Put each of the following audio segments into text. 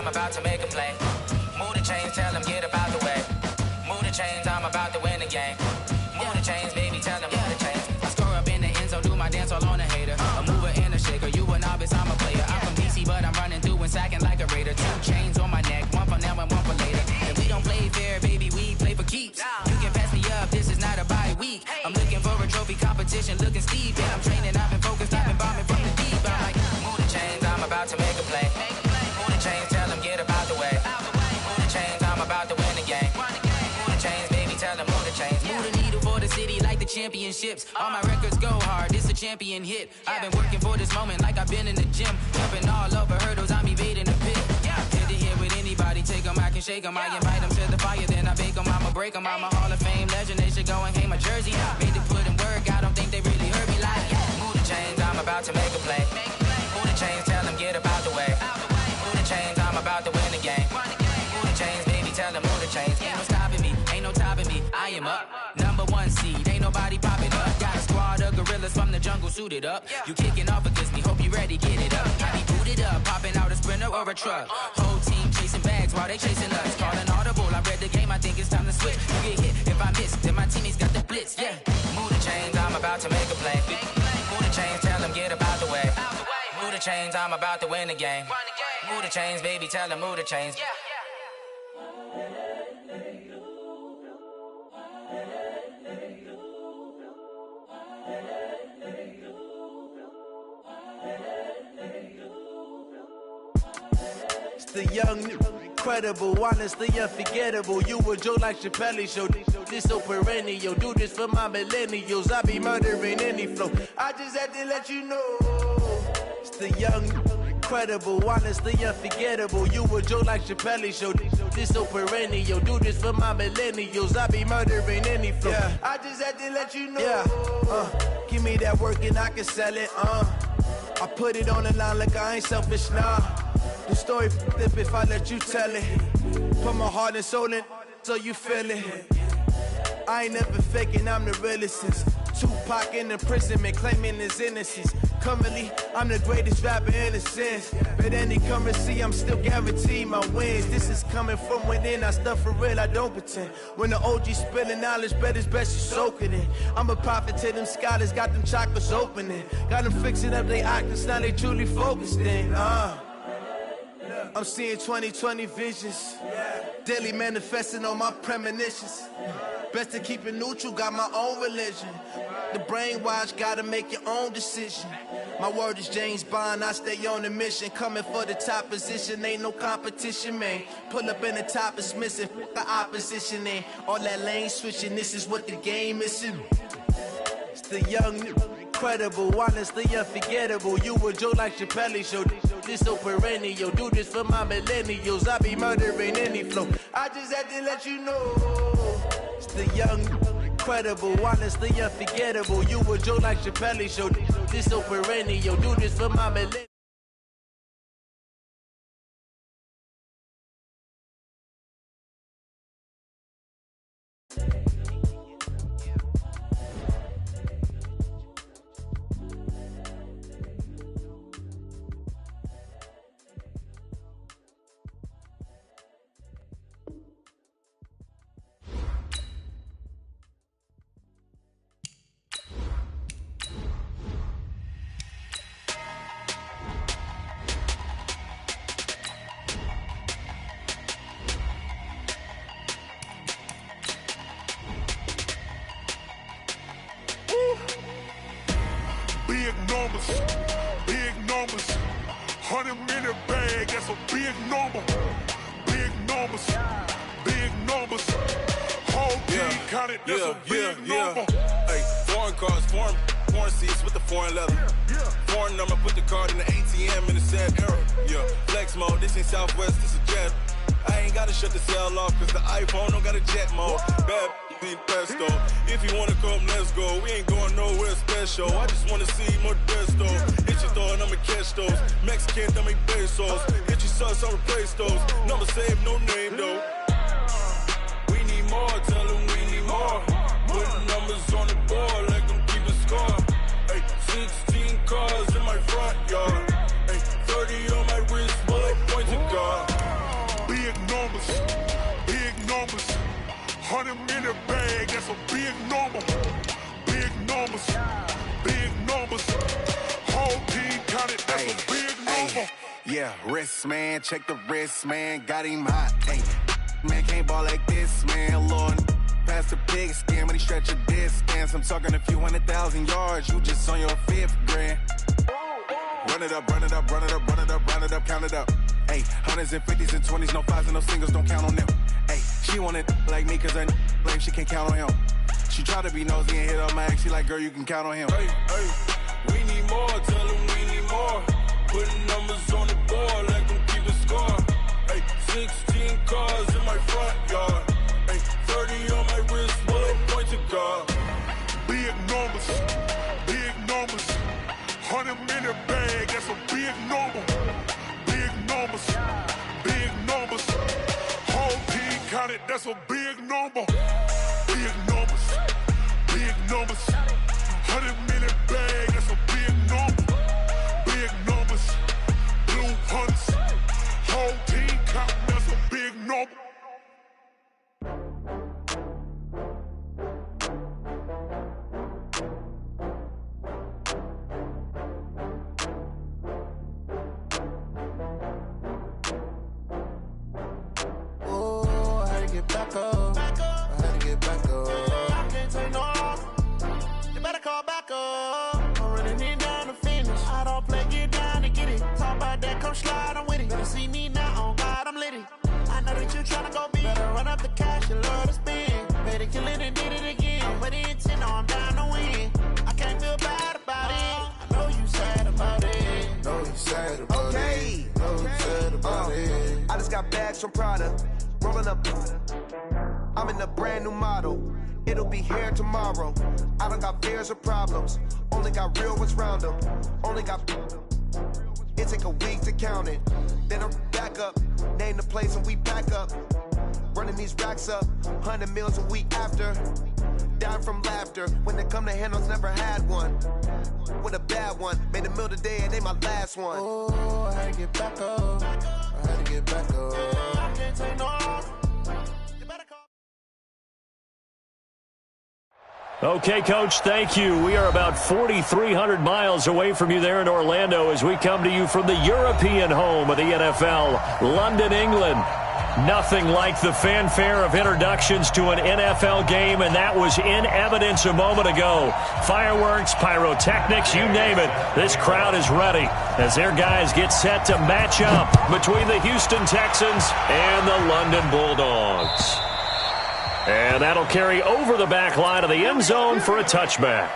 I'm about to make a play. Move the chains, tell them get up out the way. Move the chains, I'm about to win the game. Move the chains, baby, tell them move the chains. I score up in the end zone, do my dance all on a hater. A mover and a shaker, you a novice, I'm a player. I'm from DC, but I'm running through and sacking like a raider. 2 chains on my neck, one for now and one for later. And we don't play fair, baby, we play for keeps. You can pass me up, this is not a bye week. I'm looking for a trophy competition, looking steep. And I'm training, I've been focused, I've been bombing from the deep. I'm like, move the chains, I'm about to make a play. Move the chains, tell them get up out the way. Move the chains, I'm about to win the game. Move the chains, baby, tell them move the chains. Move the needle for the city like the championships. All my records go hard, this a champion hit. I've been working for this moment like I've been in the gym. Jumping all over hurdles, I'm evading the pit. Hit to hit with anybody, take them, I can shake them. I invite them to the fire, then I bake them, I'ma break them. I'm a Hall of Fame legend, they should go and hang my jersey. Made to put in work, I don't think they really heard me like, move the chains, I'm about to make a play. Move the chains, tell them get up out the way. Move the chains, I'm about to win the game. Move the chains, baby, tell them move the chains. Ain't no stopping me, ain't no topping me, I am up. #1 seed, ain't nobody popping up. Got a squad of gorillas from the jungle suited up. You kicking off against me, hope you ready, get it up. I be booted up, popping out a Sprinter or a truck. Whole team chasing bags while they chasing us. Calling audible, I read the game, I think it's time to switch. You get hit if I miss, then my teammates got the blitz, yeah. Move the chains, I'm about to make a play. Move the chains, tell them get up out the way. Move the chains, I'm about to win the game. Move the chains, baby, tell them move the chains. It's the young, incredible, honestly unforgettable. You a joke like Chappelle show. This so perennial. Do this for my millennials. I be murdering any flow. I just had to let you know. It's the young, incredible, honestly unforgettable. You a joke like Chappelle show. This so perennial. Do this for my millennials. I be murdering any flow. Yeah. I just had to let you know. Yeah. Give me that work and I can sell it. I put it on the line like I ain't selfish, nah. The story flip if I let you tell it. Put my heart and soul in so you feel it. I ain't never faking, I'm the realest since Tupac in imprisonment, claiming his innocence. Currently, I'm the greatest rapper in a sense. But any currency, I'm still guaranteed my wins. This is coming from within, I stuff for real, I don't pretend. When the OG spilling knowledge, bet it's best you soak it in. I'm a prophet to them scholars, got them chakras opening. Got them fixing up they octaves, now they truly focused in. I'm seeing 2020 visions, daily manifesting on my premonitions. Best to keep it neutral, got my own religion. The brainwash, gotta make your own decision. My word is James Bond, I stay on a mission. Coming for the top position, ain't no competition, man. Pull up in the top, it's missing, the opposition, ain't all that lane switching, this is what the game is. It's the young, incredible, honestly unforgettable. You a joke like Chappelle show. This so perennial. Do this for my millennials. I be murdering any flow. I just had to let you know. It's the young, incredible, honestly unforgettable. You a joke like Chappelle show. This so perennial. Do this for my millennials. Big numbers, 100-minute bag, that's a big number. Big numbers, whole team counted, that's a big number. Hey, foreign cars, foreign seats with the foreign leather. Foreign number, put the card in the ATM in the sad era. Yeah, flex mode, this ain't Southwest, this is jet. I ain't gotta shut the cell off, cause the iPhone don't got a jet mode. Bad need pesto. If you wanna come, let's go. We ain't going nowhere special. I just wanna see more desto. Hit your throw and I'ma catch those. Mexican, I make pesos. Hit your sus, I'll replace those. Number saved, no name though. We need more, tell them we need more. Putting numbers on the board like I'm keeping score. Hey, 16 cars in my front yard. Hey, 30 on my wrist, bullet pointed guard. 100 minute bag, that's a big number. Big numbers, big numbers. Whole team counted, that's a big number. Yeah, wrist, man, check the wrist, man, got him hot. Hey, man, can't ball like this, man, Lord. Past the pig skin when he stretch a distance. I'm talking a few 100,000 yards, you just on your 5th grand. Run it up, run it up, run it up, run it up, run it up, count it up. Hey, hundreds and 50s and 20s, no 5s and no singles, don't count on them. Hey, she want it like me, cause her blame, she can't count on him. She try to be nosy and hit up my ex, she like, girl, you can count on him. Hey, hey, we need more, tell them we need more. Putting numbers on the board, let them keep a score. Hey, 16 cars in my front yard. Hey, 30 on my wrist, bullet point to God. Big numbers, big numbers. 100 minute bag, that's a big number. Big numbers, big numbers. Whole team counted, that's a big number. Big numbers, big numbers. 100 minute bag, that's a big number. Big numbers, blue hunts. Whole team counting, that's a big number. Back up. I had to get back up. I can't take no loss. You better call back up. I'm running it down to finish. I don't play, get down to get it. Talk about that, come slide, I'm with it. Better see me now, on God, I'm litty. I know that you tryna go big. Better run up the cash, you love to spend. Better kill it and did it again. I'm with the intent, no, I'm down to win. I can't feel bad about it. I know you sad about it. Know you sad about it. Know you sad about it. I just got bags from Prada. Rolling up, I'm in a brand new model. It'll be here tomorrow. I don't got fears or problems. Only got real ones round them. Only got. It take a week to count it. Then I'm back up. Name the place and we back up. Running these racks up. 100 meals a week after. Dying from laughter. When it come to handles, never had one. With a bad one. Made a meal today and they my last one. Oh, I had to get back up. I had to get back up. I can't take no loss. You better call. Okay, Coach, thank you. We are about 4,300 miles away from you there in Orlando as we come to you from the European home of the NFL, London, England. Nothing like the fanfare of introductions to an NFL game, and that was in evidence a moment ago. Fireworks, pyrotechnics, you name it. This crowd is ready as their guys get set to match up between the Houston Texans and the London Bulldogs. And that'll carry over the back line of the end zone for a touchback.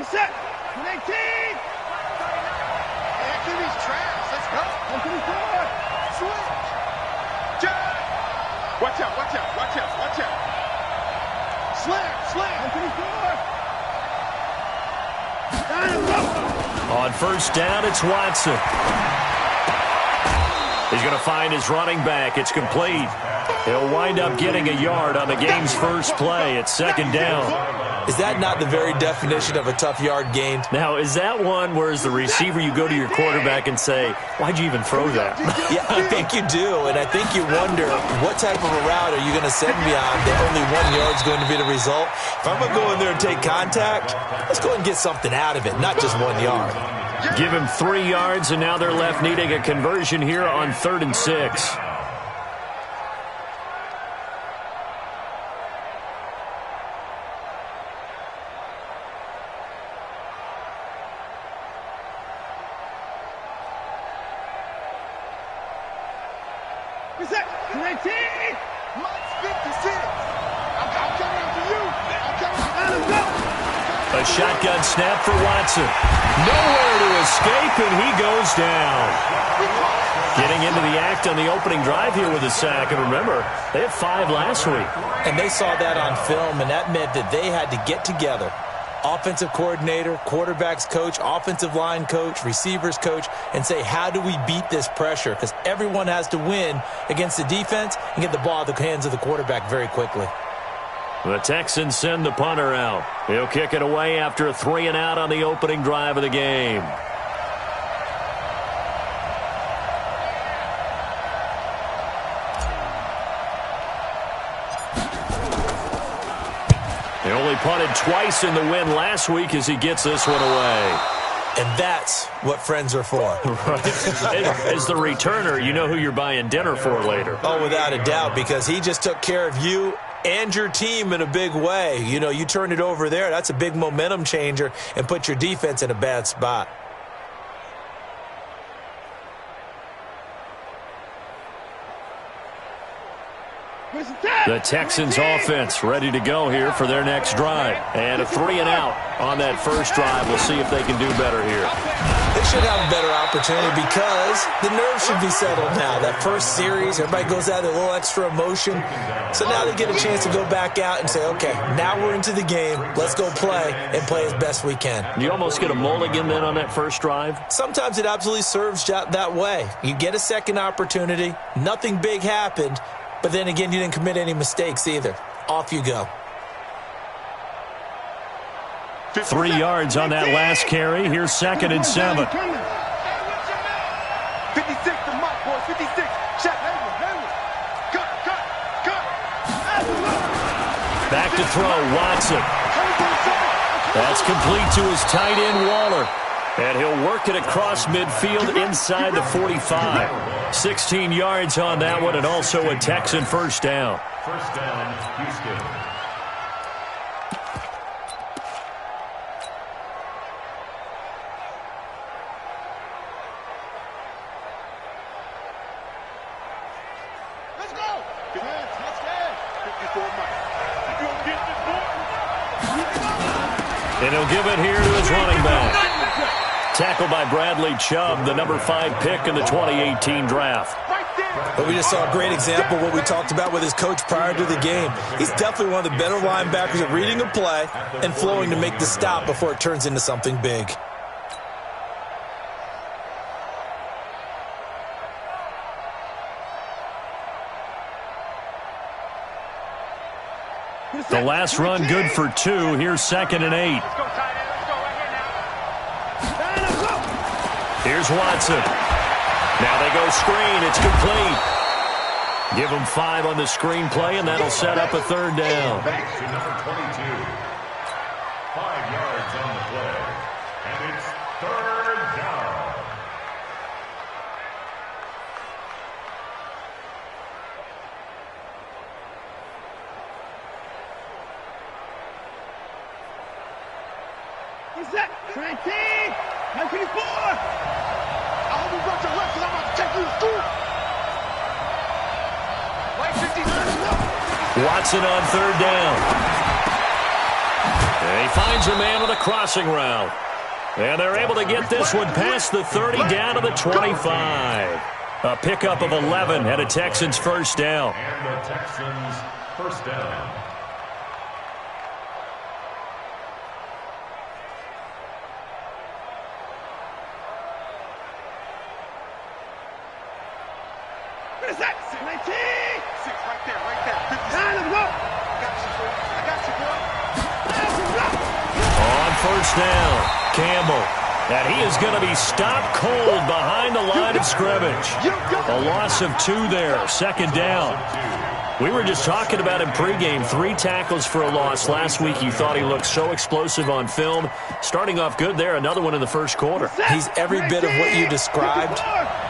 Reset. 19. Activity's trash. Let's go. 24. Switch. Jack. Watch out, watch out, watch out, watch out. Slam, slam. 24. On first down, it's Watson. He's going to find his running back. It's complete. He'll wind up getting a yard on the game's first play. It's second down. Is that not the very definition of a tough yard gain? Now, is that one where as the receiver you go to your quarterback and say, why'd you even throw that? Yeah, I think you do, and I think you wonder what type of a route are you going to send me on that only 1 yard's going to be the result? If I'm going to go in there and take contact, let's go and get something out of it, not just 1 yard. Give him 3 yards, and now they're left needing a conversion here on 3rd and 6. Reset. 19. Mike's 56. I'm coming after you. I'm coming. Let him go. A shotgun snap for Watson. Nowhere to escape, and he goes down. Getting into the act on the opening drive here with a sack. And remember, they had 5 last week. And they saw that on film, and that meant that they had to get together. Offensive coordinator, quarterbacks coach, offensive line coach, receivers coach, and say, how do we beat this pressure? Because everyone has to win against the defense and get the ball out of the hands of the quarterback very quickly. The Texans send the punter out. He'll kick it away after a 3-and-out on the opening drive of the game. They only punted twice in the win last week as he gets this one away. And that's what friends are for. Right. As the returner, you know who you're buying dinner for later. Oh, without a doubt, because he just took care of you and your team in a big way. You know, you turn it over there, that's a big momentum changer and put your defense in a bad spot. The Texans offense ready to go here for their next drive. And a 3-and-out on that first drive. We'll see if they can do better here. They should have a better opportunity because the nerves should be settled now. That first series, everybody goes out with a little extra emotion. So now they get a chance to go back out and say, okay, now we're into the game. Let's go play and play as best we can. You almost get a mulligan then on that first drive? Sometimes it absolutely serves that way. You get a second opportunity. Nothing big happened. But then again, you didn't commit any mistakes either. Off you go. 3 yards on that last carry. Here's 2nd and 7. 56 to Mike, boys. 56. Check. Cut. Back to throw, Watson. That's complete to his tight end, Waller. And he'll work it across midfield inside the 45. 16 yards on that one, and also a Texan first down. First down, Houston. Let's go. Let's go. 54 Mike. You gonna get this boy? And he'll give it here to his running back. Tackled by Bradley Chubb, the number 5 pick in the 2018 draft. But we just saw a great example of what we talked about with his coach prior to the game. He's definitely one of the better linebackers at reading a play and flowing to make the stop before it turns into something big. The last run good for 2. Here's 2nd and 8. Here's Watson. Now they go screen. It's complete. Give him 5 on the screen play, and that'll set up a 3rd down. Back to number 22. 5 yards on the play. And it's 3rd down. Reset. 19. 94. I hope you brought your left, because I'm about to take you to school. White 56. Watson on 3rd down. And he finds a man with a crossing route. And they're able to get this one past the 30 down to the 25. A pickup of 11 and a Texans first down. And the Texans first down. What is that? 19! 6 right there, right there. 59, let's go! I got you, boy. On first down, Campbell. And he is going to be stopped cold behind the line of scrimmage. A loss of 2 there, second down. We were just talking about him pregame, 3 tackles for a loss. Last week you thought he looked so explosive on film. Starting off good there, another one in the first quarter. He's every bit of what you described,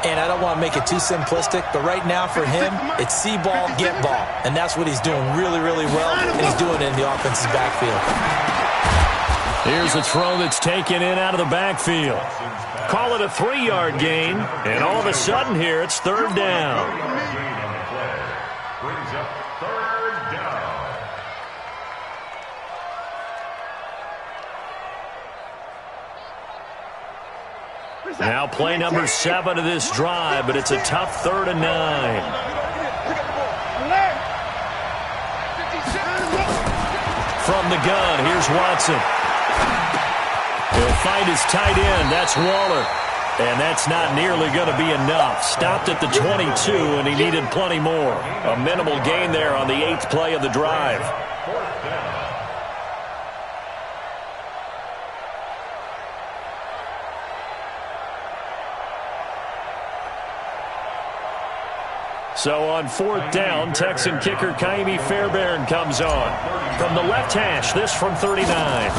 and I don't want to make it too simplistic, but right now for him, it's see ball, get ball. And that's what he's doing really, really well, and he's doing it in the offensive backfield. Here's a throw that's taken in out of the backfield. Call it a 3-yard gain, and all of a sudden here it's third down. Brings up third down. Now play number 7 of this drive, but it's a tough 3rd and 9. From the gun, here's Watson. He'll find his tight end. That's Waller. And that's not nearly going to be enough. Stopped at the 22, and he needed plenty more. A minimal gain there on the 8th play of the drive. So on 4th down, Texan kicker Kaimi Fairbairn comes on. From the left hash, this from 39.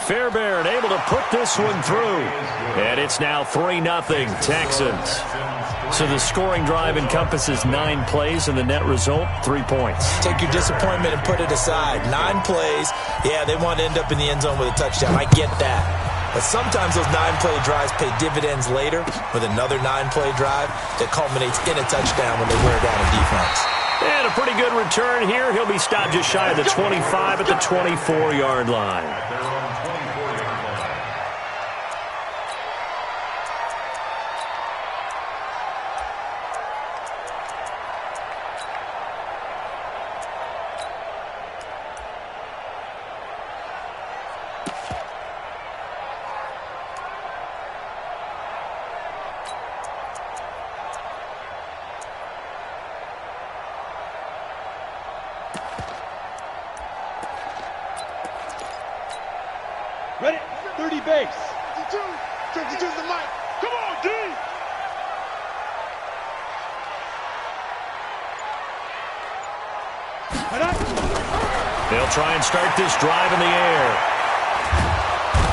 Fairbairn able to put this one through. And it's now 3-0 Texans. So the scoring drive encompasses 9 plays, and the net result, 3 points. Take your disappointment and put it aside. 9 plays. Yeah, they want to end up in the end zone with a touchdown. I get that. But sometimes those 9-play drives pay dividends later with another 9-play drive that culminates in a touchdown when they wear down a defense. And a pretty good return here. He'll be stopped just shy of the 25 at the 24-yard line. Ready? 30 base. 32. 32's the mic. Come on, D. They'll try and start this drive in the air.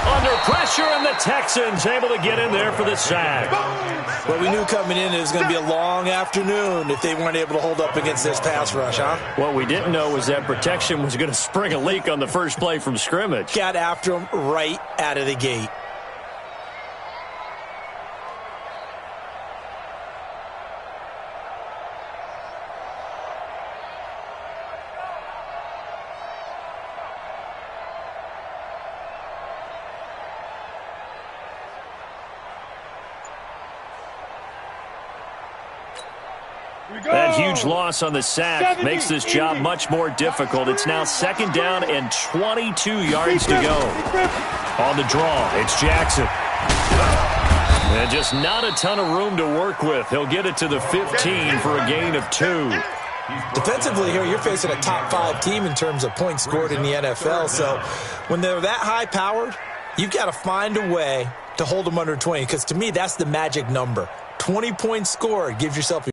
Under pressure, and the Texans able to get in there for the sack. Well, we knew coming in it was going to be a long afternoon if they weren't able to hold up against this pass rush, huh? What we didn't know was that protection was going to spring a leak on the first play from scrimmage. Got after him right out of the gate. That huge loss on the sack makes this job much more difficult. It's now 2nd down and 22 yards to go. On the draw, it's Jackson. And just not a ton of room to work with. He'll get it to the 15 for a gain of 2. Defensively here, you're facing a top 5 team in terms of points scored in the NFL. So when they're that high-powered, you've got to find a way to hold them under 20. Because to me, that's the magic number. 20 points scored gives yourself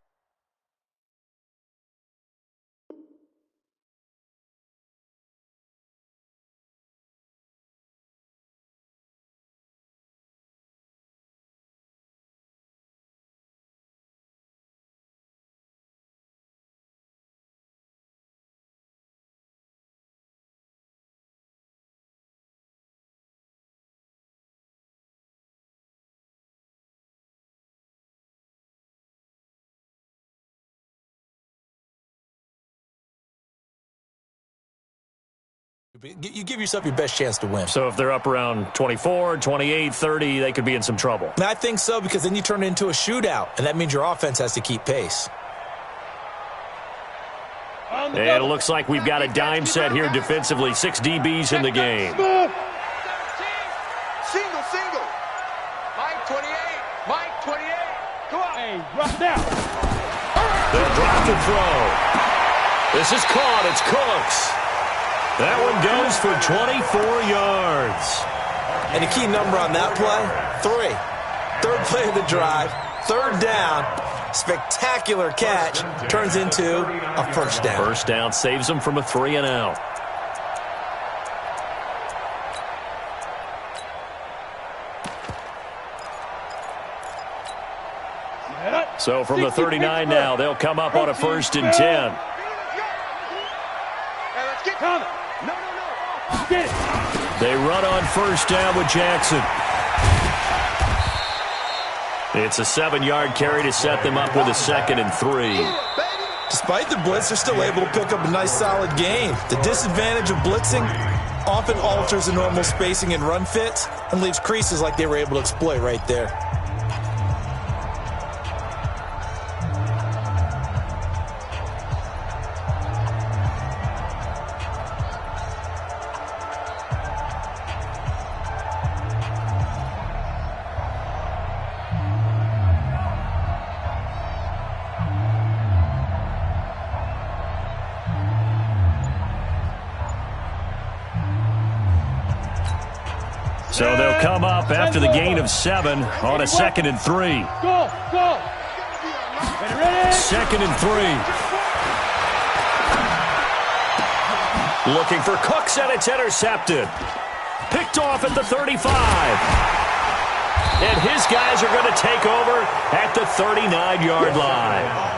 You give yourself your best chance to win. So if they're up around 24, 28, 30, they could be in some trouble. And I think so, because then you turn it into a shootout, and that means your offense has to keep pace. And it looks like we've got a dime set here defensively. 6 DBs in the game. Single. Mike 28. Come on. Hey, drop down. They'll drop the throw. This is caught. It's Cooks. That one goes for 24 yards. And the key number on that play, 3. Third play of the drive, 3rd down, spectacular catch, turns into a 1st down. 1st down saves them from a 3-and-out. So from the 39 now, they'll come up on a 1st and 10. They run on 1st down with Jackson. It's a 7-yard carry to set them up with a 2nd and 3. Despite the blitz, they're still able to pick up a nice, solid gain. The disadvantage of blitzing often alters the normal spacing and run fits and leaves creases like they were able to exploit right there. So they'll come up after the gain of 7 on a 2nd and 3. Go. 2nd and 3. Looking for Cooks, and it's intercepted. Picked off at the 35. And his guys are going to take over at the 39-yard line.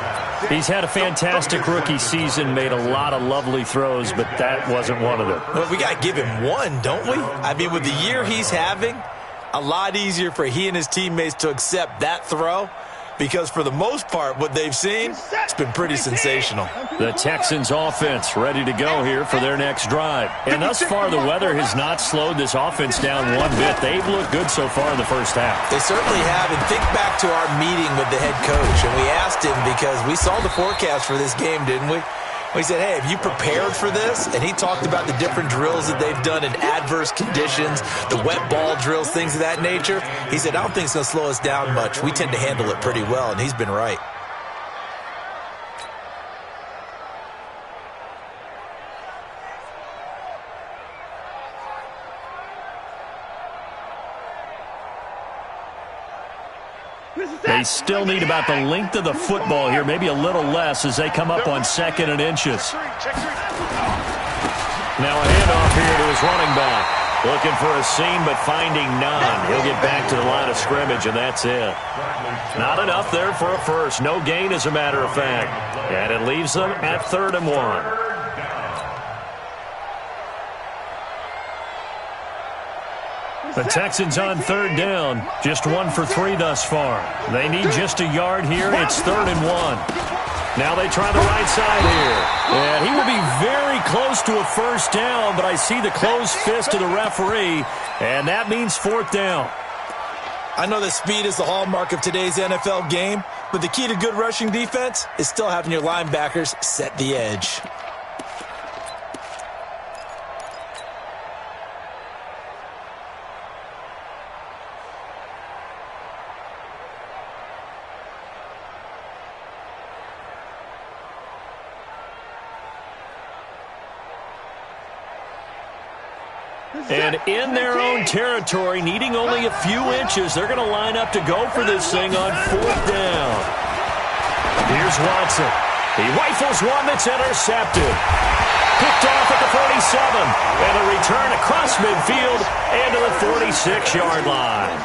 He's had a fantastic rookie season, made a lot of lovely throws, but that wasn't one of them. Well, we got to give him one, don't we? I mean, with the year he's having, a lot easier for he and his teammates to accept that throw, because for the most part, what they've seen, it's been pretty sensational. The Texans offense ready to go here for their next drive. And thus far, the weather has not slowed this offense down one bit. They've looked good so far in the 1st half. They certainly have. And think back to our meeting with the head coach, and we asked him, because we saw the forecast for this game, didn't we? We said, hey, have you prepared for this? And he talked about the different drills that they've done in adverse conditions, the wet ball drills, things of that nature. He said, I don't think it's going to slow us down much. We tend to handle it pretty well, and he's been right. They still need about the length of the football here, maybe a little less as they come up on 2nd and inches. Now a handoff here to his running back. Looking for a seam, but finding none. He'll get back to the line of scrimmage, and that's it. Not enough there for a 1st. No gain, as a matter of fact. And it leaves them at 3rd and 1. The Texans on 3rd down. Just 1 for 3 thus far. They need just a yard here. It's 3rd and 1. Now they try the right side here. And he will be very close to a 1st down, but I see the closed fist of the referee, and that means 4th down. I know that speed is the hallmark of today's NFL game, but the key to good rushing defense is still having your linebackers set the edge. And in their own territory, needing only a few inches, they're going to line up to go for this thing on 4th down. Here's Watson. He rifles one that's intercepted. Picked off at the 47. And a return across midfield and to the 46-yard line.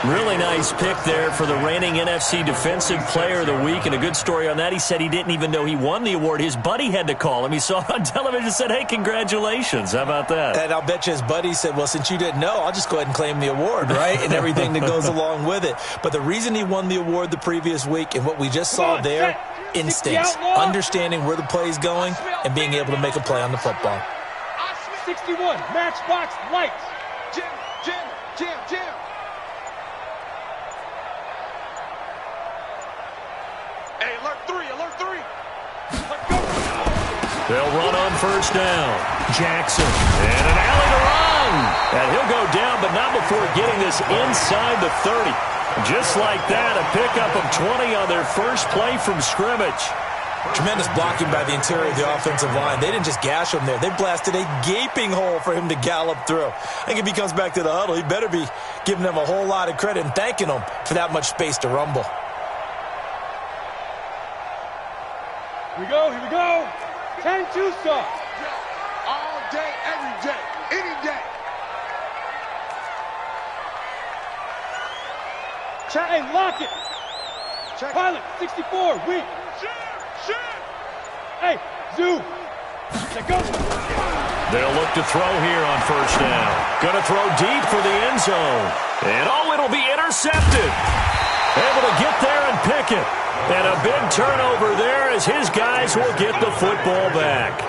Really nice pick there for the reigning NFC Defensive Player of the Week. And a good story on that, he said he didn't even know he won the award. His buddy had to call him. He saw it on television and said, hey, congratulations. How about that? And I'll bet you his buddy said, well, since you didn't know, I'll just go ahead and claim the award, right? And everything that goes along with it. But the reason he won the award the previous week and what we just saw there, instincts, understanding where the play is going and being able to make a play on the football. 61, Matchbox Lights. Jim. Hey, alert 3. They'll run on first down. Jackson, and an alley to run. And he'll go down, but not before getting this inside the 30. Just like that, a pickup of 20 on their first play from scrimmage. Tremendous blocking by the interior of the offensive line. They didn't just gash him there. They blasted a gaping hole for him to gallop through. I think if he comes back to the huddle, he better be giving them a whole lot of credit and thanking them for that much space to rumble. Here we go. 10-2 stop. All day, every day, any day. Check. Hey, lock it. Check. Pilot, 64, weak. Shit. Hey, zoom. Let go. They'll look to throw here on first down. Gonna throw deep for the end zone. And it'll be intercepted. Able to get there and pick it. And a big turnover there as his guys will get the football back.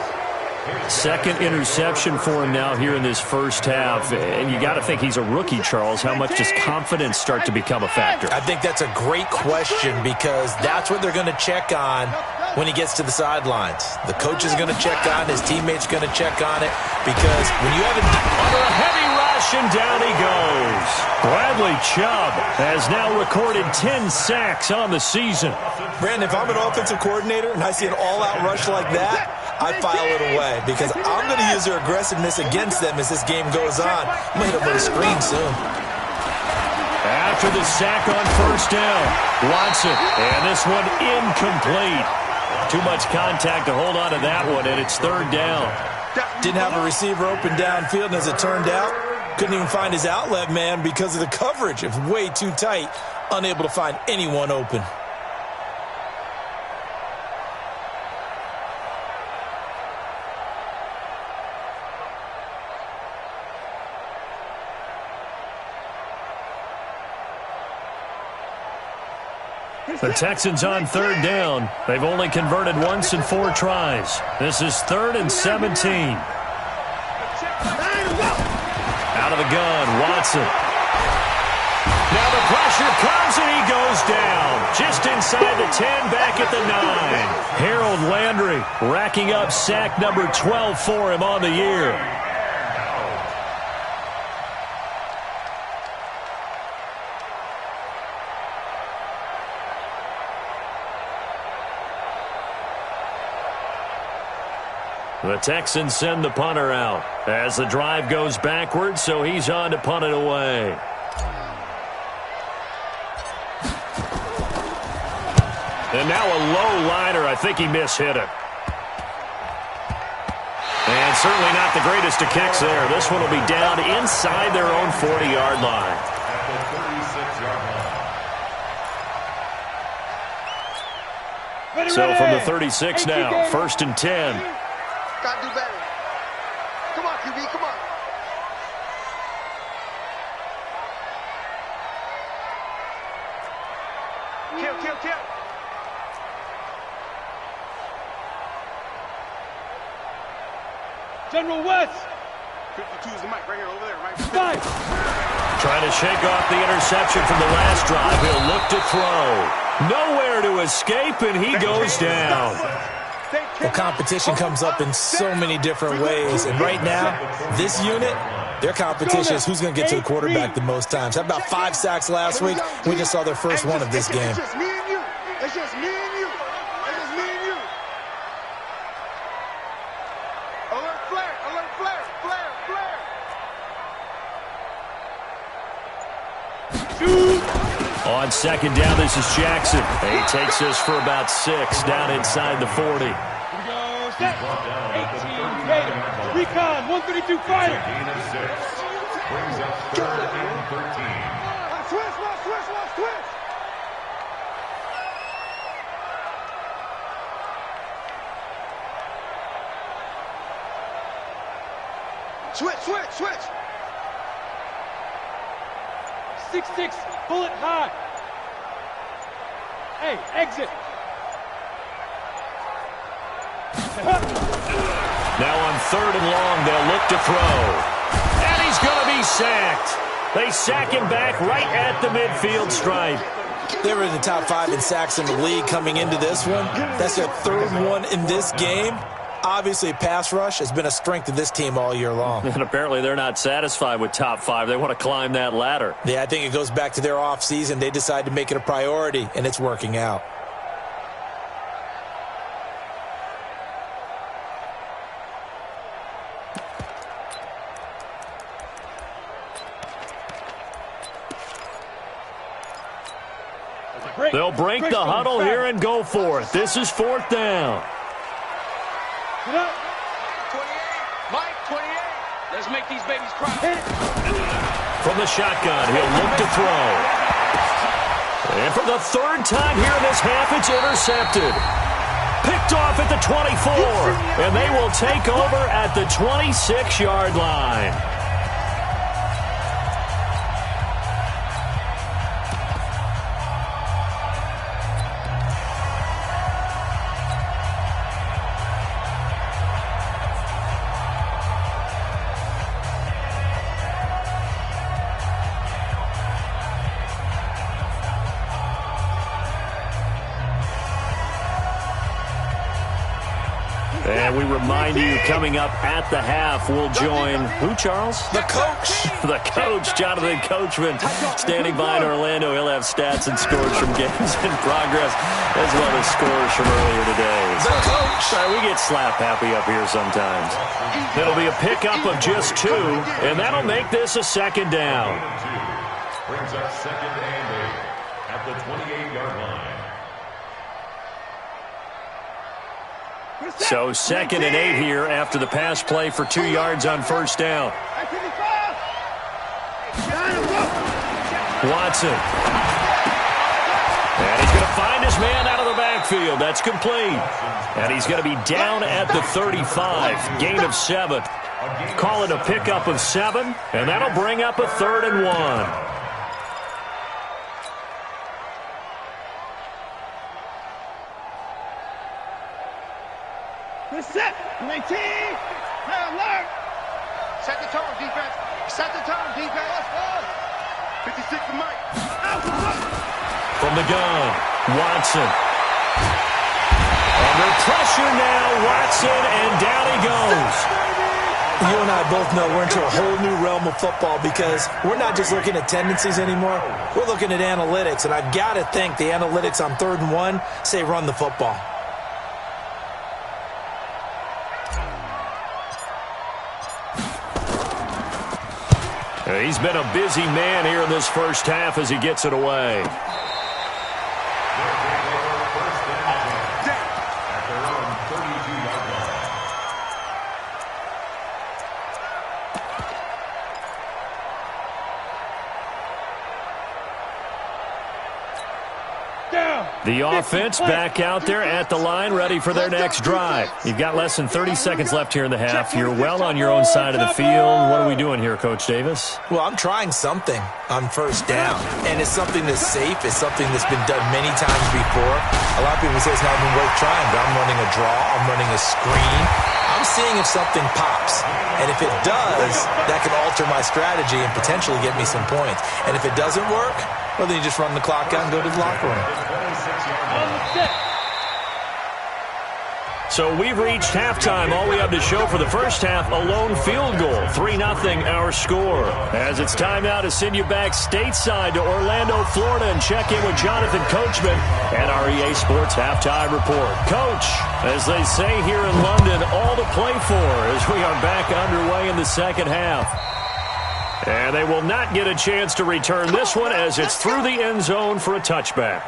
Second interception for him now here in this first half. And you got to think he's a rookie, Charles. How much does confidence start to become a factor? I think that's a great question because that's what they're going to check on when he gets to the sidelines. The coach is going to check on, his teammates going to check on it because when you have under a heavy rush and down he goes. Bradley Chubb has now recorded 10 sacks on the season. Brandon, if I'm an offensive coordinator and I see an all-out rush like that, I file it away because I'm going to use their aggressiveness against them as this game goes on. I'm going to hit them with a screen soon. After the sack on first down, Watson, and this one incomplete. Too much contact to hold on to that one, and it's third down. Didn't have a receiver open downfield, and as it turned out, couldn't even find his outlet man because of the coverage. It was way too tight, unable to find anyone open. The Texans on third down. They've only converted once in 4 tries. This is 3rd and 17. Out of the gun, Watson. Now the pressure comes and he goes down. Just inside the 10, back at the 9. Harold Landry racking up sack number 12 for him on the year. The Texans send the punter out as the drive goes backwards, so he's on to punt it away. And now a low liner. I think he mishit it. And certainly not the greatest of kicks there. This one will be down inside their own 40-yard line. So from the 36 now, 1st and 10. Gotta do better. Come on, QB, come on. Kill. General West. 52 is the mic right here, over there, right? Five. Trying to shake off the interception from the last drive. He'll look to throw. Nowhere to escape, and he goes down. Well, competition comes up in so many different ways. And right now, this unit, their competition is who's going to get to the quarterback the most times. Had about 5 sacks last week. We just saw their first one of this game. It's just me and you. It's just me and you. Alert flare. On second down, this is Jackson. He takes this for about 6 down inside the 40. Here we go. Set. 18 Gator. Recon 132 fighter. Brings up 3rd and 13. Switch. Switch. 6-6, bullet high. Hey, exit. Now on 3rd and long, they'll look to throw. And he's going to be sacked. They sack him back right at the midfield stripe. They were in the top 5 in sacks in the league coming into this one. That's their 3rd one in this game. Obviously, pass rush has been a strength of this team all year long. And apparently they're not satisfied with top 5. They want to climb that ladder. Yeah, I think it goes back to their offseason. They decided to make it a priority, and it's working out. They'll break the huddle here and go for it. This is 4th down. 28, Mike, 28. Let's make these babies cry. From the shotgun, he'll look to throw. And for the 3rd time here in this half, it's intercepted. Picked off at the 24. And they will take over at the 26-yard line. And we remind you, coming up at the half, we'll join who, Charles? The coach. The coach, Jonathan Coachman, standing by in Orlando. He'll have stats and scores from games in progress, as well as scores from earlier today. The coach. Sorry, we get slap happy up here sometimes. It'll be a pickup of just 2, and that'll make this a 2nd down. Brings up 2nd and 8 at the 28-yard line. So 2nd and 8 here after the pass play for 2 yards on 1st down. Watson. And he's going to find his man out of the backfield. That's complete. And he's going to be down at the 35. Gain of 7. Call it a pickup of 7. And that'll bring up a 3rd and 1. Set, 19, alert. Set the tone, defense. Set the tone, defense. Let's go. 56 to Mike. From the gun, Watson. Under pressure now, Watson, and down he goes. You and I both know we're into a whole new realm of football because we're not just looking at tendencies anymore. We're looking at analytics, and I've got to think the analytics on 3rd and 1 say run the football. He's been a busy man here in this 1st half as he gets it away. The offense back out there at the line, ready for their next drive. You've got less than 30 seconds left here in the half. You're well on your own side of the field. What are we doing here, Coach Davis? Well, I'm trying something on 1st down, and it's something that's safe. It's something that's been done many times before. A lot of people say it's not even worth trying, but I'm running a draw. I'm running a screen. I'm seeing if something pops, and if it does, that can alter my strategy and potentially get me some points. And if it doesn't work, well, then you just run the clock out and go to the locker room. So we've reached halftime. All we have to show for the 1st half, a lone field goal. 3-0 our score. As it's time now to send you back stateside to Orlando, Florida, and check in with Jonathan Coachman and our EA Sports Halftime Report. Coach, as they say here in London, all to play for as we are back underway in the 2nd half. And they will not get a chance to return this one as it's through the end zone for a touchback.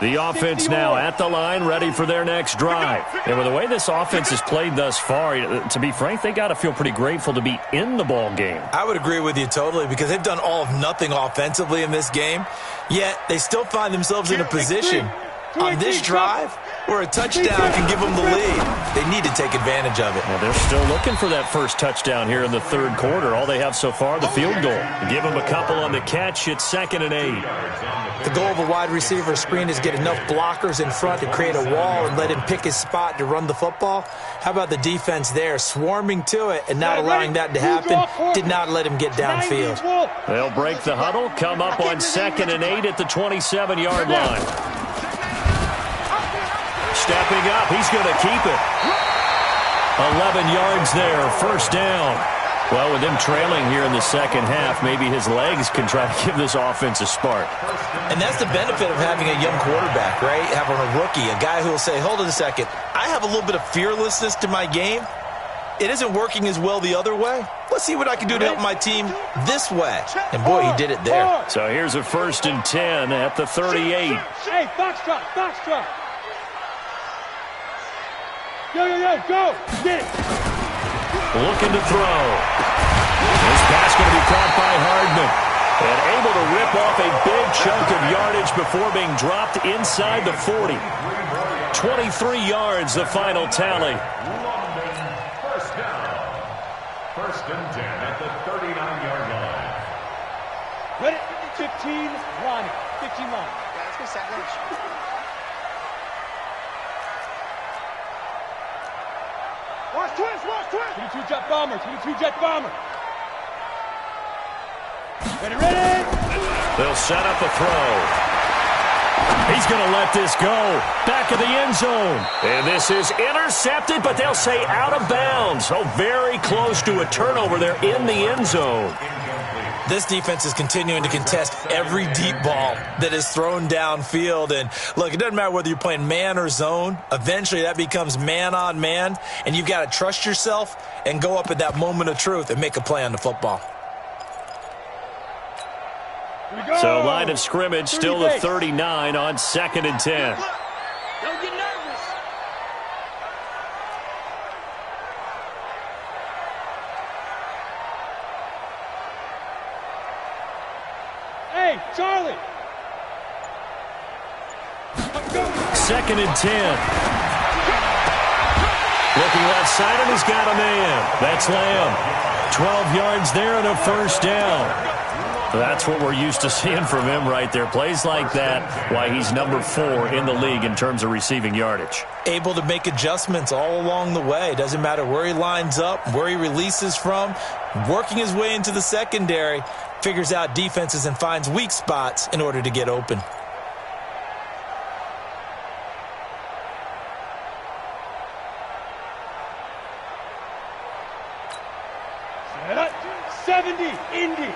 The offense now at the line, ready for their next drive. And with the way this offense has played thus far, to be frank, they got to feel pretty grateful to be in the ball game. I would agree with you totally because they've done all of nothing offensively in this game, yet they still find themselves in a position on this drive where a touchdown can give them the lead. They need to take advantage of it. Well, they're still looking for that first touchdown here in the third quarter. All they have so far, the field goal. Give them a couple on the catch. It's 2nd and 8. The goal of a wide receiver screen is get enough blockers in front to create a wall and let him pick his spot to run the football. How about the defense there, swarming to it and not allowing that to happen? Did not let him get downfield. They'll break the huddle, come up on 2nd and 8 at the 27-yard line. Stepping up, he's going to keep it. 11 yards there, first down. Well, with them trailing here in the second half, maybe his legs can try to give this offense a spark. And that's the benefit of having a young quarterback, right? Having a rookie, a guy who will say, hold it a second, I have a little bit of fearlessness to my game. It isn't working as well the other way. Let's see what I can do to help my team this way. And, boy, he did it there. So here's a 1st and 10 at the 38. Hey, foxtrot, foxtrot. Yo, go. Get it. Looking to throw. This pass going to be caught by Hardman. And able to rip off a big chunk of yardage before being dropped inside the 40. 23 yards, the final tally. First down. 1st and 10 at the 39-yard line. Ready? 15 line. 15 line. Let's go set lunch. Watch twist. 22 jet bomber. 22 jet bomber. Ready. They'll set up a throw. He's going to let this go. Back of the end zone. And this is intercepted, but they'll say out of bounds. So very close to a turnover there in the end zone. This defense is continuing to contest every deep ball that is thrown downfield. And, look, it doesn't matter whether you're playing man or zone. Eventually that becomes man on man, and you've got to trust yourself and go up at that moment of truth and make a play on the football. So line of scrimmage still the 39 on 2nd and 10. Don't get nervous. Hey, Charlie. 2nd and 10. Looking left side, and he's got a man. That's Lamb. 12 yards there and a first down. That's what we're used to seeing from him right there. Plays like that, why he's number 4 in the league in terms of receiving yardage. Able to make adjustments all along the way. Doesn't matter where he lines up, where he releases from. Working his way into the secondary, figures out defenses and finds weak spots in order to get open. Set up. 70, Indy.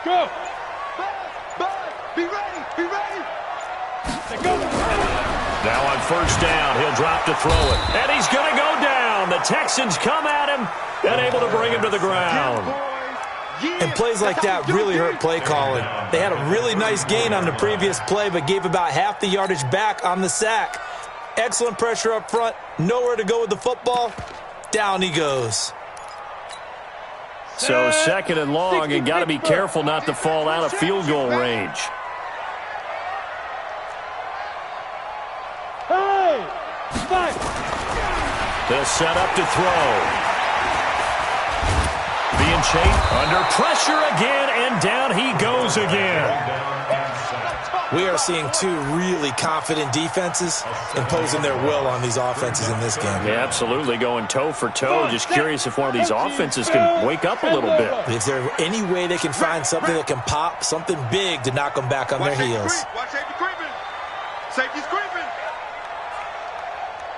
Go! Be ready! Go! Now on first down, he'll drop to throw it. And he's going to go down. The Texans come at him and able to bring him to the ground. And plays like that really hurt play calling. They had a really nice gain on the previous play, but gave about half the yardage back on the sack. Excellent pressure up front. Nowhere to go with the football. Down he goes. So 2nd and long, and got to be careful not to fall out of field goal range. Hey! 5. They'll set up to throw. Being chased under pressure again, and down he goes again. We are seeing two really confident defenses imposing their will on these offenses in this game. Yeah, absolutely, going toe for toe. Just curious if one of these offenses can wake up a little bit. Is there any way they can find something that can pop, something big to knock them back on their heels? Watch safety creeping. Safety's creeping.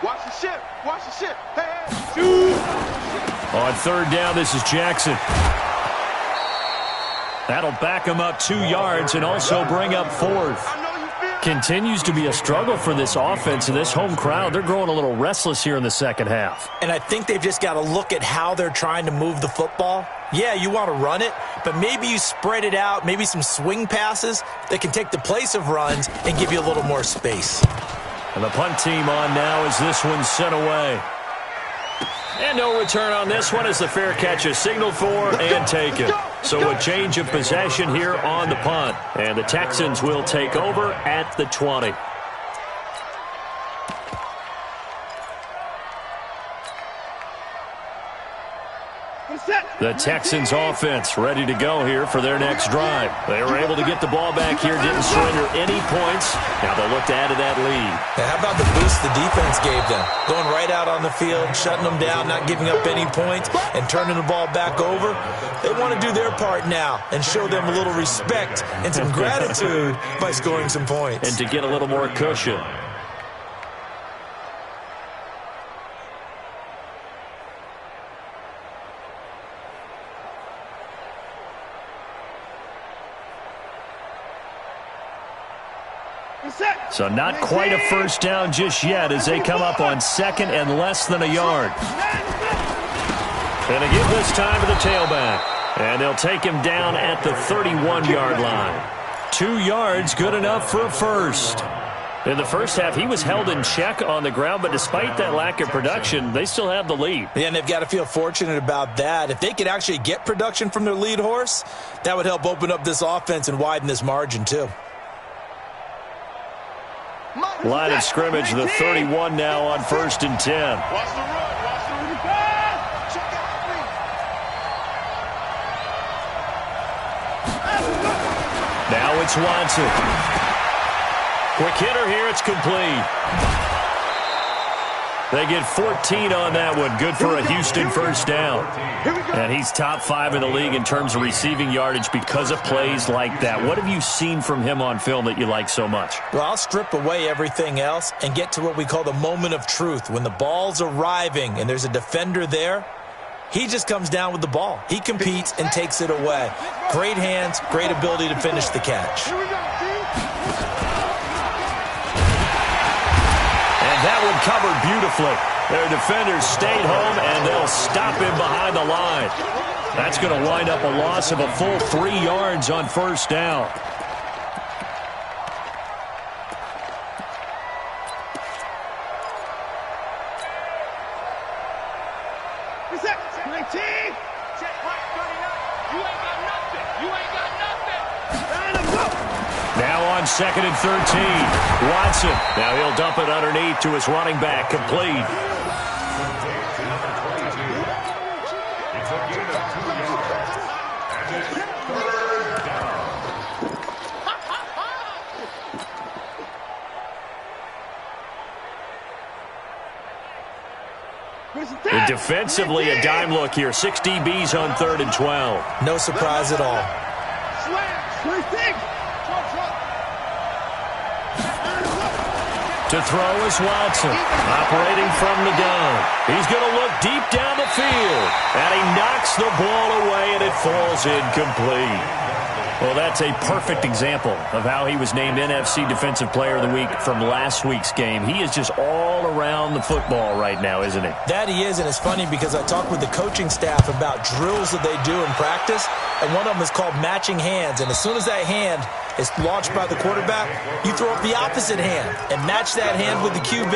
Watch the ship. Watch the ship. Hey. On third down, this is Jackson. That'll back him up 2 yards and also bring up 4th. Continues to be a struggle for this offense and this home crowd. They're growing a little restless here in the second half. And I think they've just got to look at how they're trying to move the football. Yeah, you want to run it, but maybe you spread it out, maybe some swing passes that can take the place of runs and give you a little more space. And the punt team on now as this one's sent away. And no return on this one as the fair catch is signaled for and taken. So a change of possession here on the punt. And the Texans will take over at the 20. The Texans offense ready to go here for their next drive. They were able to get the ball back here, didn't surrender any points. Now they'll look to add to that lead. Now, how about the boost the defense gave them? Going right out on the field, shutting them down, not giving up any points, and turning the ball back over. They want to do their part now and show them a little respect and some gratitude by scoring some points. And to get a little more cushion. So not quite a first down just yet as they come up on second and less than a yard. And they give this time to the tailback. And they'll take him down at the 31-yard line. 2 yards, good enough for a first. In the first half, he was held in check on the ground, but despite that lack of production, they still have the lead. Yeah, and they've got to feel fortunate about that. If they could actually get production from their lead horse, that would help open up this offense and widen this margin too. Line of scrimmage, the 31 now on 1st and 10. Watch the run. Watch the run. Check out. Now it's Watson. Quick hitter here. It's complete. They get 14 on that one. Good for a Houston first down. And he's top 5 in the league in terms of receiving yardage because of plays like that. What have you seen from him on film that you like so much? Well, I'll strip away everything else and get to what we call the moment of truth. When the ball's arriving and there's a defender there, he just comes down with the ball. He competes and takes it away. Great hands, great ability to finish the catch. That one covered beautifully. Their defenders stayed home, and they'll stop him behind the line. That's going to wind up a loss of a full 3 yards on first down. On 2nd and 13. Watson. Now he'll dump it underneath to his running back. Complete. And defensively, a dime look here. 6 DBs on 3rd and 12. No surprise at all. To throw is Watson, operating from the gun. He's going to look deep down the field, and he knocks the ball away, and it falls incomplete. Well, that's a perfect example of how he was named NFC Defensive Player of the Week from last week's game. He is just all around the football right now, isn't he? That he is, and it's funny because I talked with the coaching staff about drills that they do in practice, and one of them is called matching hands. And as soon as that hand is launched by the quarterback, you throw up the opposite hand and match that hand with the QB,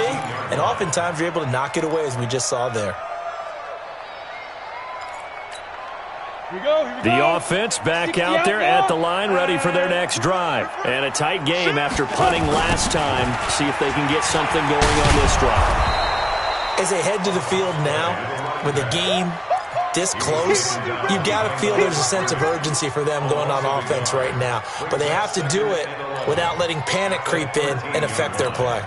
and oftentimes you're able to knock it away, as we just saw there. Here we go. The offense back out there at the line, ready for their next drive. And a tight game after punting last time. See if they can get something going on this drive. As they head to the field now, with the game this close, you've got to feel there's a sense of urgency for them going on offense right now. But they have to do it without letting panic creep in and affect their play.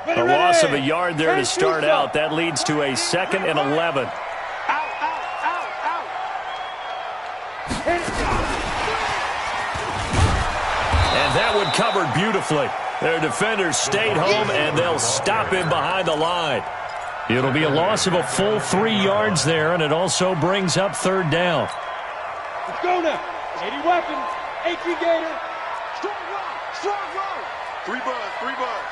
A loss of a yard there to start out. That leads to a 2nd and 11. And that one covered beautifully. Their defenders stayed home, and they'll stop him behind the line. It'll be a loss of a full 3 yards there, and it also brings up 3rd down. Let's go now. 80 weapons. AK Gator. Strong run. Strong run. 3 buds. 3 buds.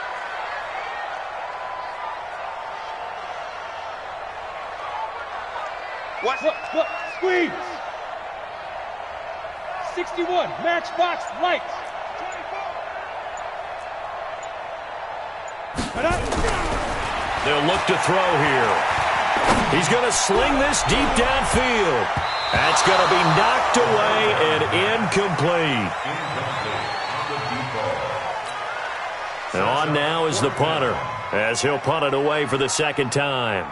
Watch. Look. Squeeze. 61. Matchbox lights. They'll look to throw here. He's going to sling this deep downfield. That's going to be knocked away and incomplete. And on now is the punter, as he'll punt it away for the second time.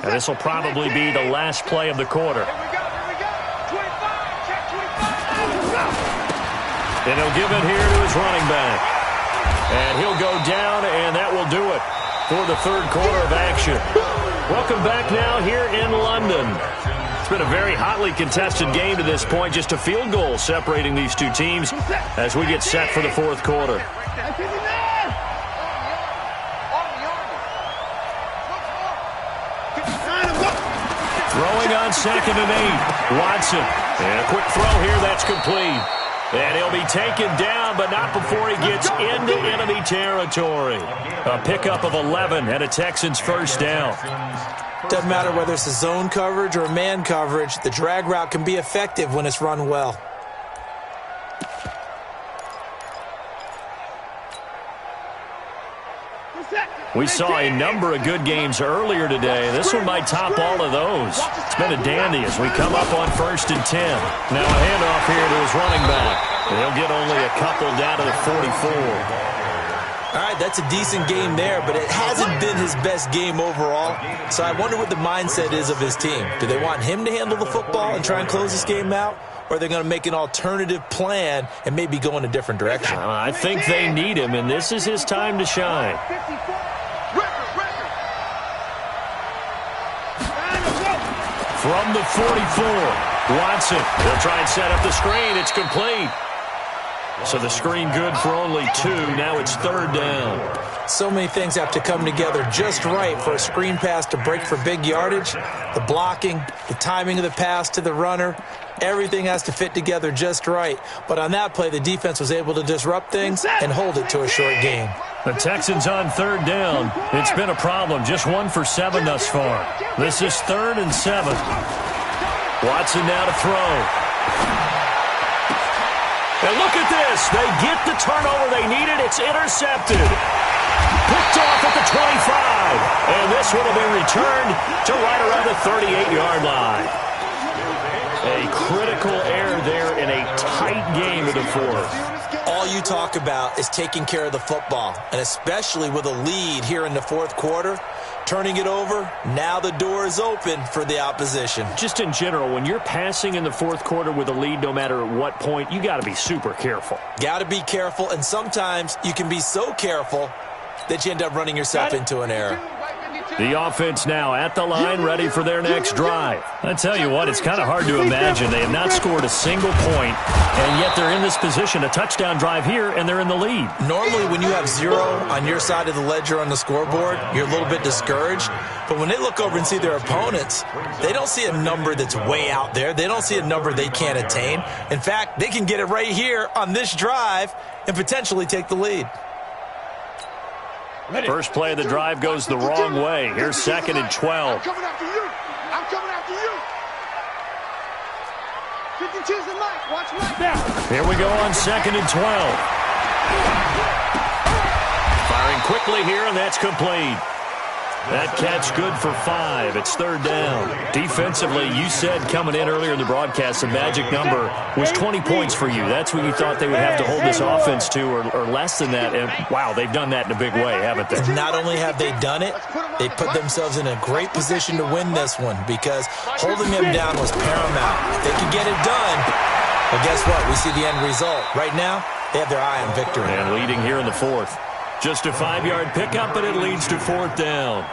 And this will probably be the last play of the quarter. Here we go. 25, check 25. And he'll give it here to his running back. And he'll go down, and that will do it for the third quarter of action. Welcome back now here in London. It's been a very hotly contested game to this point. Just a field goal separating these two teams as we get set for the fourth quarter. Throwing on 2nd and 8. Watson. And a quick throw here. That's complete. And he'll be taken down, but not before he gets into enemy territory. A pickup of 11 and a Texans first down. Doesn't matter whether it's a zone coverage or a man coverage. The drag route can be effective when it's run well. We saw a number of good games earlier today. This one might top all of those. It's been a dandy as we come up on 1st and 10. Now a handoff here to his running back. And he'll get only a couple down to the 44. All right, that's a decent game there, but it hasn't been his best game overall. So I wonder what the mindset is of his team. Do they want him to handle the football and try and close this game out? Or are they going to make an alternative plan and maybe go in a different direction? I think they need him, and this is his time to shine. From the 44, Watson. They'll try and set up the screen. It's complete. So the screen good for only 2. Now it's 3rd down. So many things have to come together just right for a screen pass to break for big yardage. The blocking, the timing of the pass to the runner, everything has to fit together just right. But on that play, the defense was able to disrupt things and hold it to a short game. The Texans on 3rd down. It's been a problem. Just 1 for 7 thus far. This is 3rd and 7. Watson now to throw. And look at this. They get the turnover they needed. It's intercepted. Picked off at the 25. And this one will be returned to right around the 38-yard line. A critical error there in a tight game of the fourth. All you talk about is taking care of the football, and especially with a lead here in the fourth quarter, turning it over, now the door is open for the opposition. Just in general, when you're passing in the fourth quarter with a lead, no matter at what point, you got to be super careful. Got to be careful, and sometimes you can be so careful that you end up running yourself into an error. The offense now at the line, ready for their next drive. I tell you what, it's kind of hard to imagine. They have not scored a single point, and yet they're in this position, a touchdown drive here, and they're in the lead. Normally, when you have 0 on your side of the ledger on the scoreboard, you're a little bit discouraged. But when they look over and see their opponents, they don't see a number that's way out there. They don't see a number they can't attain. In fact, they can get it right here on this drive and potentially take the lead. First play of the drive goes the wrong way. Here's 2nd and 12. I'm coming after you. I'm coming after you. 52's the mic. Watch Mike now. Here we go on 2nd and 12. Firing quickly here, and that's complete. That catch good for 5. It's 3rd down. Defensively, you said coming in earlier in the broadcast, the magic number was 20 points for you. That's what you thought they would have to hold this offense to, or less than that. And, wow, they've done that in a big way, haven't they? And not only have they done it, they put themselves in a great position to win this one because holding them down was paramount. If they could get it done, well, guess what? We see the end result. Right now, they have their eye on victory. And leading here in the fourth. Just a 5-yard pickup, but it leads to 4th down.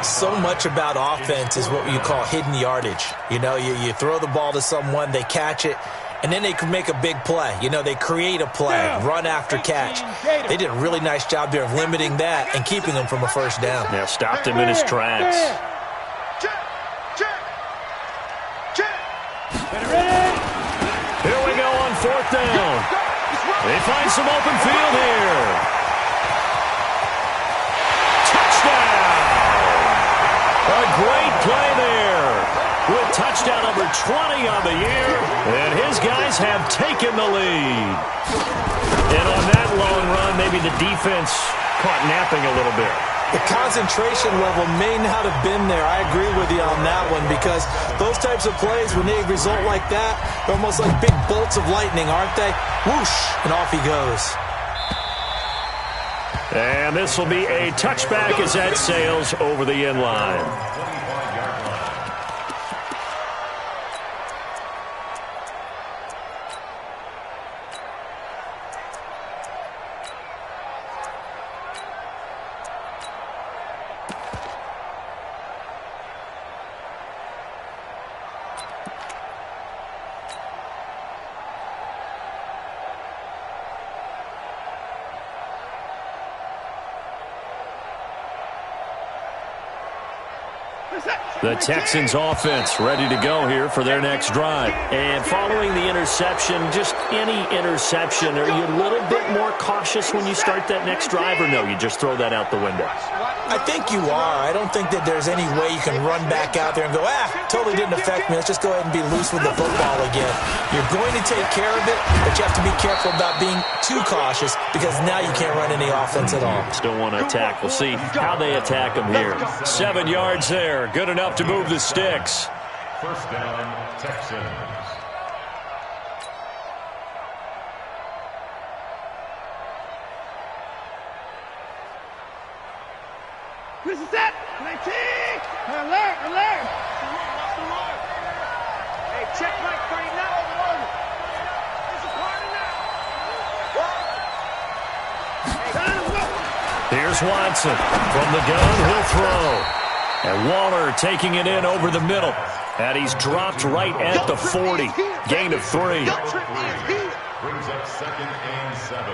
So much about offense is what you call hidden yardage. You know, you throw the ball to someone, they catch it, and then they can make a big play. You know, they create a play, run after catch. They did a really nice job there of limiting that and keeping them from a first down. Yeah, stopped him in his tracks. Check. find some open field here. Touchdown! A great play there with touchdown number 20 on the year, and his guys have taken the lead. And on that long run, maybe the defense caught napping a little bit. The concentration level may not have been there. I agree with you on that one, because those types of plays, when they result like that, they're almost like big bolts of lightning, aren't they? Whoosh, and off he goes. And this will be a touchback as that sails over the end line. The Texans offense ready to go here for their next drive. And following the interception, just any interception, are you a little bit more cautious when you start that next drive, or no, you just throw that out the window? I think you are. I don't think that there's any way you can run back out there and go, totally didn't affect me. Let's just go ahead and be loose with the football again. You're going to take care of it, but you have to be careful about being too cautious, because now you can't run any offense at all. Still want to attack. We'll see how they attack them here. 7 yards there. Good enough to move the sticks. First down, Texans. This is it. 19. Alert, alert. Hey, check Mike 39. It's a party now. Here's Watson. From the gun, he'll throw. And Waller taking it in over the middle. And he's dropped right at the 40. Gain of 3. Brings up 2nd and 7.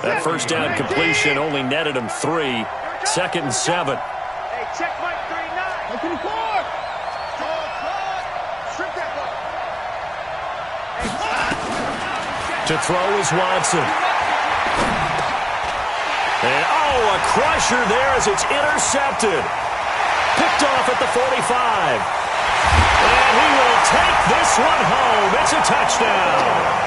That first down completion only netted him 3. 2nd and 7. Hey, check Mike 39. 24. Strip that ball. To throw is Watson. And, a crusher there as it's intercepted. Picked off at the 45. And he will take this one home. It's a touchdown.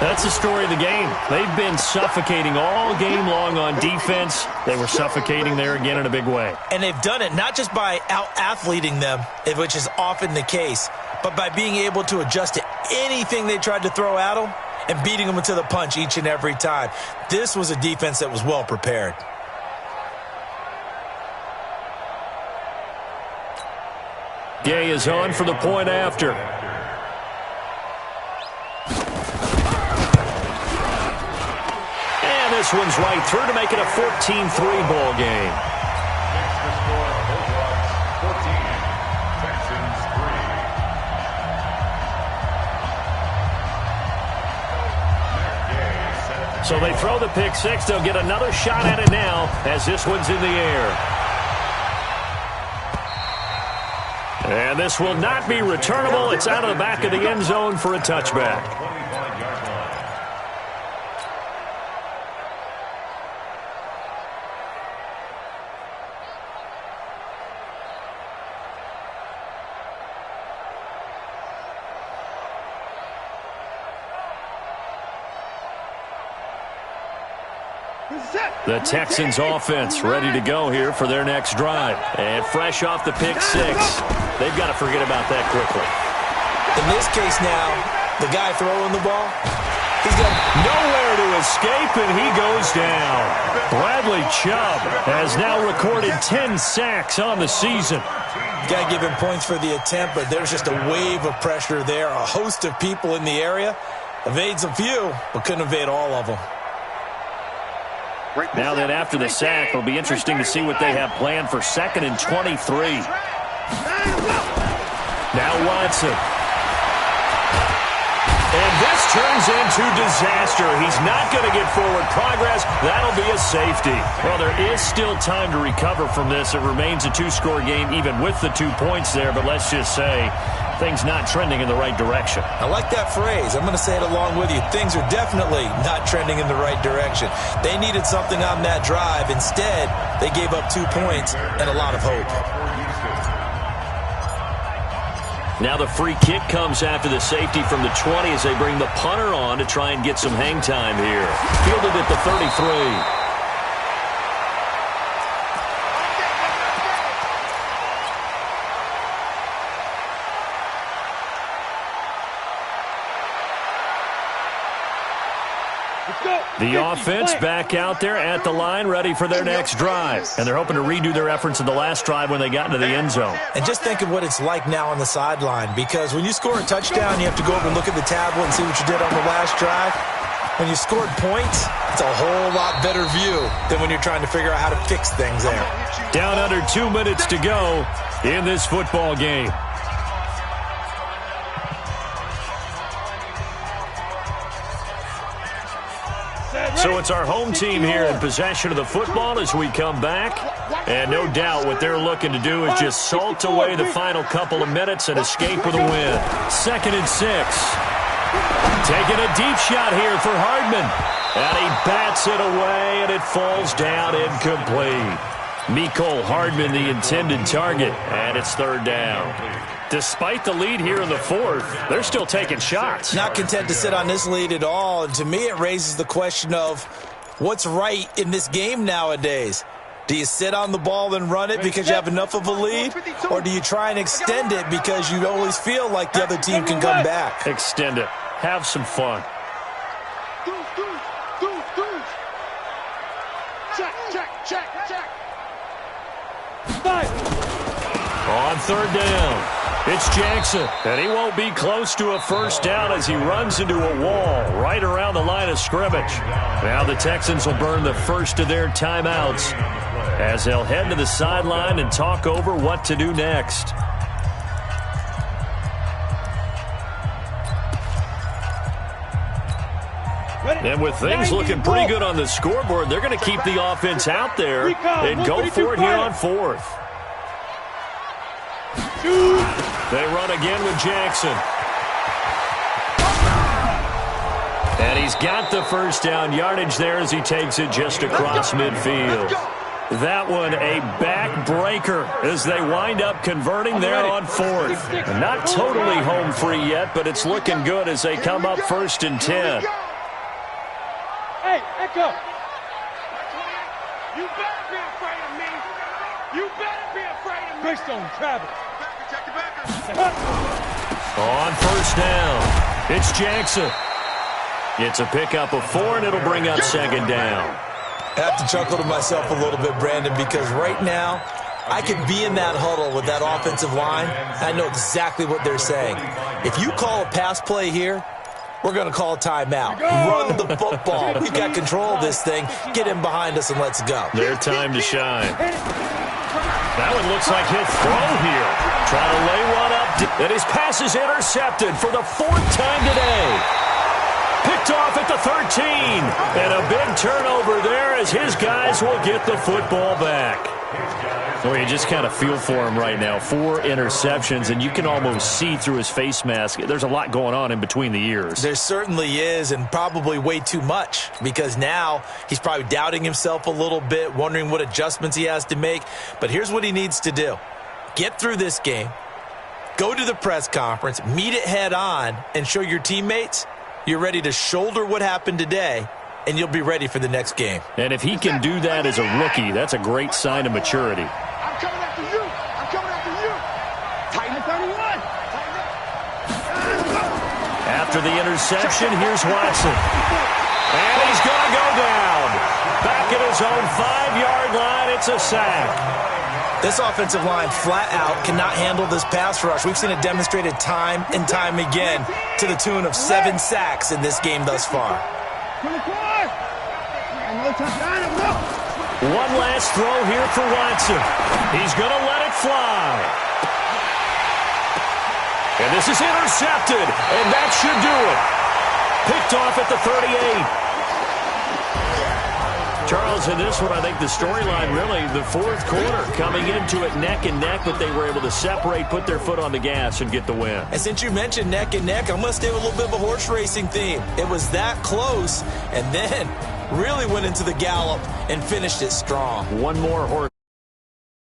That's the story of the game. They've been suffocating all game long on defense. They were suffocating there again in a big way. And they've done it not just by out-athleting them, which is often the case, but by being able to adjust to anything they tried to throw at them and beating them to the punch each and every time. This was a defense that was well prepared. Gay is on for the point after. And this one's right through to make it a 14-3 ball game. Next to score, Bulldogs 14, Texans 3. So they throw the pick six. They'll get another shot at it now as this one's in the air. And this will not be returnable. It's out of the back of the end zone for a touchback. 25-yard line. The Texans offense ready to go here for their next drive. And fresh off the pick six, they've got to forget about that quickly. In this case now, the guy throwing the ball, he's got nowhere to escape, and he goes down. Bradley Chubb has now recorded 10 sacks on the season. Got to give him points for the attempt, but there's just a wave of pressure there. A host of people in the area. Evades a few, but couldn't evade all of them. Now then, after the sack, it'll be interesting to see what they have planned for 2nd and 23. Now Watson. And this turns into disaster. He's not going to get forward progress. That'll be a safety. Well, there is still time to recover from this. It remains a 2-score game even with the 2 points there, but let's just say things not trending in the right direction. I like that phrase. I'm going to say it along with you. Things are definitely not trending in the right direction. They needed something on that drive. Instead, they gave up 2 points and a lot of hope. Now the free kick comes after the safety from the 20 as they bring the punter on to try and get some hang time here. Fielded at the 33. The offense back out there at the line, ready for their next drive. And they're hoping to redo their efforts in the last drive when they got into the end zone. And just think of what it's like now on the sideline, because when you score a touchdown, you have to go over and look at the tablet and see what you did on the last drive. When you scored points, it's a whole lot better view than when you're trying to figure out how to fix things there. Down under 2 minutes to go in this football game. So it's our home team here in possession of the football as we come back. And no doubt what they're looking to do is just salt away the final couple of minutes and escape with a win. 2nd and 6. Taking a deep shot here for Hardman. And he bats it away, and it falls down incomplete. Mecole Hardman, the intended target, and it's 3rd down. Despite the lead here in the 4th, they're still taking shots. Not content to sit on this lead at all. And to me, it raises the question of what's right in this game nowadays. Do you sit on the ball and run it because you have enough of a lead? Or do you try and extend it because you always feel like the other team can come back? Extend it. Have some fun. Check. On 3rd down. It's Jackson, and he won't be close to a first down as he runs into a wall right around the line of scrimmage. Now the Texans will burn the first of their timeouts as they'll head to the sideline and talk over what to do next. And with things looking pretty good on the scoreboard, they're going to keep the offense out there and go for it here on 4th. They run again with Jackson. And he's got the first down yardage there as he takes it just across midfield. That one a backbreaker as they wind up converting there on 4th. Not totally home free yet, but it's looking good as they come up 1st and 10. Hey, Echo. You better be afraid of me. You better be afraid of me. Greystone, Travis. On 1st down, it's Jackson. It's a pickup of 4, and it'll bring up 2nd down. I have to chuckle to myself a little bit, Brandon, because right now I could be in that huddle with that offensive line. I know exactly what they're saying. If you call a pass play here, we're going to call a timeout. Run the football. We've got control of this thing. Get him behind us and let's go. Their time to shine. That one looks like he'll throw here. Trying to lay one up. And his pass is intercepted for the 4th time today. Picked off at the 13. And a big turnover there as his guys will get the football back. Well, you just kind of feel for him right now. 4 interceptions, and you can almost see through his face mask. There's a lot going on in between the ears. There certainly is, and probably way too much, because now he's probably doubting himself a little bit, wondering what adjustments he has to make. But here's what he needs to do. Get through this game, go to the press conference, meet it head on, and show your teammates you're ready to shoulder what happened today, and you'll be ready for the next game. And if he can do that as a rookie, that's a great sign of maturity. I'm coming after you. I'm coming after you. Titan 31. After the interception, here's Watson. And he's going to go down. Back at his own 5-yard line, it's a sack. This offensive line flat out cannot handle this pass rush. We've seen it demonstrated time and time again to the tune of 7 sacks in this game thus far. One last throw here for Watson. He's going to let it fly. And this is intercepted, and that should do it. Picked off at the 38. Charles, in this one, I think the storyline really, the fourth quarter, coming into it neck and neck, but they were able to separate, put their foot on the gas, and get the win. And since you mentioned neck and neck, I'm going to stay with a little bit of a horse racing theme. It was that close, and then really went into the gallop and finished it strong. One more horse.